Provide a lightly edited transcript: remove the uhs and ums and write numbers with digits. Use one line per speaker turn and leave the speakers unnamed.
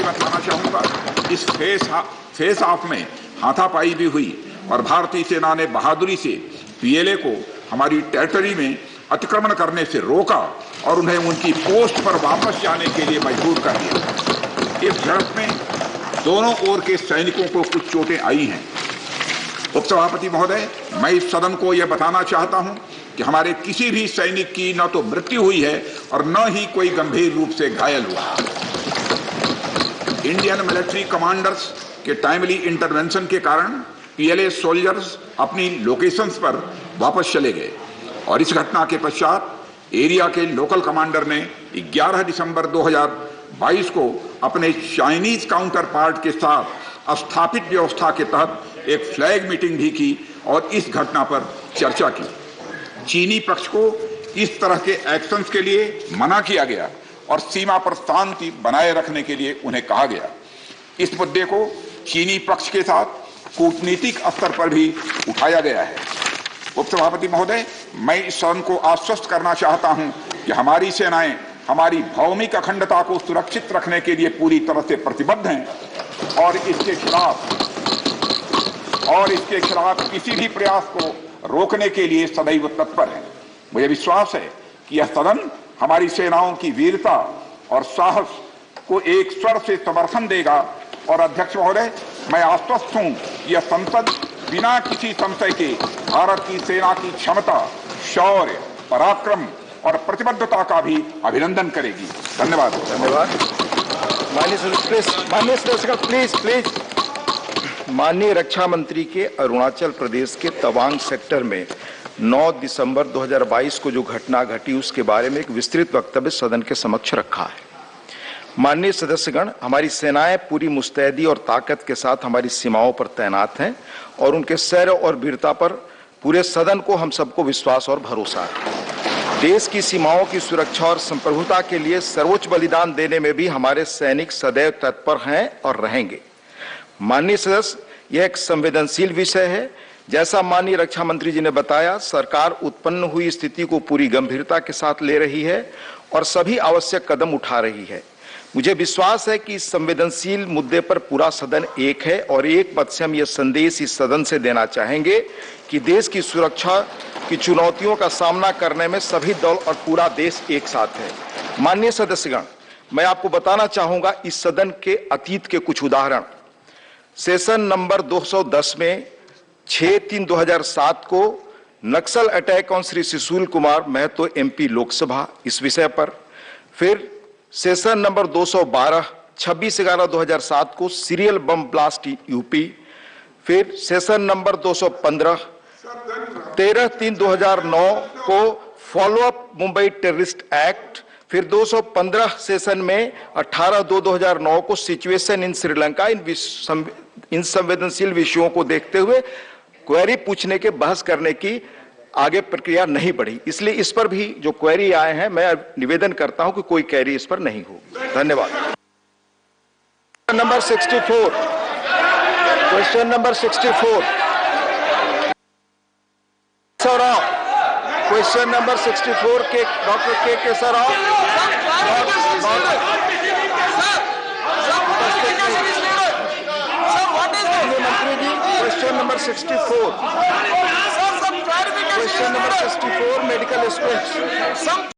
बताना चाहूंगा, इस फेस ऑफ में हाथापाई भी हुई और भारतीय सेना ने बहादुरी से पीएलए को हमारी टेरिटरी में अतिक्रमण करने से रोका और उन्हें उनकी पोस्ट पर वापस जाने के लिए मजबूर कर दिया। इस झड़प में दोनों ओर के सैनिकों को कुछ चोटें आई हैं। उपसभापति महोदय, मैं इस सदन को यह बताना चाहता हूं कि हमारे किसी भी सैनिक की न तो मृत्यु हुई है और न ही कोई गंभीर रूप से घायल हुआ। इंडियन मिलिट्री कमांडर्स के टाइमली इंटरवेंशन के कारण पीएलए सोल्जर्स अपनी लोकेशंस पर वापस चले गए और इस घटना के पश्चात एरिया के लोकल कमांडर ने 11 दिसंबर 2022 को अपने चाइनीज काउंटर पार्ट के साथ स्थापित व्यवस्था के तहत एक फ्लैग मीटिंग भी की और इस घटना पर चर्चा की। चीनी पक्ष को इस तरह के एक्शंस के लिए मना किया गया और सीमा पर शांति बनाए रखने के लिए उन्हें कहा गया। इस मुद्दे को चीनी पक्ष के साथ कूटनीतिक स्तर पर भी उठाया गया है। उपसभापति महोदय, मैं इस सदन को आश्वस्त करना चाहता हूं कि हमारी सेनाएं हमारी भौमिक अखंडता को सुरक्षित रखने के लिए पूरी तरह से प्रतिबद्ध हैं और इसके खिलाफ किसी भी प्रयास को रोकने के लिए सदैव तत्पर है। मुझे विश्वास है कि यह सदन हमारी सेनाओं की वीरता और साहस को एक स्वर से समर्थन देगा और अध्यक्ष महोदय, मैं आश्वस्त हूं कि यह संसद बिना किसी संशय के भारत की सेना की क्षमता, शौर्य, पराक्रम और प्रतिबद्धता का भी अभिनंदन करेगी। धन्यवाद।
माननीय रक्षा मंत्री के अरुणाचल प्रदेश के तवांग सेक्टर में 9 दिसंबर 2022 को जो घटना घटी उसके बारे में एक विस्तृत वक्तव्य सदन के समक्ष रखा है। माननीय सदस्यगण, हमारी सेनाएं पूरी मुस्तैदी और ताकत के साथ हमारी सीमाओं पर तैनात हैं और उनके शौर्य और वीरता पर पूरे सदन को हम सबको विश्वास और भरोसा है। देश की सीमाओं की सुरक्षा और संप्रभुता के लिए सर्वोच्च बलिदान देने में भी हमारे सैनिक सदैव तत्पर हैं और रहेंगे। माननीय सदस्य, यह एक संवेदनशील विषय है। जैसा माननीय रक्षा मंत्री जी ने बताया, सरकार उत्पन्न हुई स्थिति को पूरी गंभीरता के साथ ले रही है और सभी आवश्यक कदम उठा रही है। मुझे विश्वास है कि इस संवेदनशील मुद्दे पर पूरा सदन एक है और एक मत से हम यह संदेश इस सदन से देना चाहेंगे कि देश की सुरक्षा की चुनौतियों का सामना करने में सभी दल और पूरा देश एक साथ है। माननीय सदस्यगण, मैं आपको बताना चाहूंगा इस सदन के अतीत के कुछ उदाहरण। सेशन नंबर 210 में 6/3/2007 को Naxal attack on Shri Sushil Kumar Mahato MP Lok Sabha, इस विषय पर। फिर सेशन नंबर 212 26/11/2007 को सीरियल बम ब्लास्ट यूपी। फिर सेशन नंबर 215 13/3/2009 को फॉलोअप मुंबई टेररिस्ट एक्ट। फिर 215 सेशन में 18/2/2009 को सिचुएशन इन श्रीलंका। इन संवेदनशील विषयों को देखते हुए क्वेरी पूछने के बहस करने की आगे प्रक्रिया नहीं बढ़ी, इसलिए इस पर भी जो क्वेरी आए हैं मैं निवेदन करता हूं कि कोई क्वेरी इस पर नहीं होगी। धन्यवाद। Number 64, question number 64 question number 64 के डॉक्टर के सराव। मंत्री जी, question number 64 question number 64 medical students.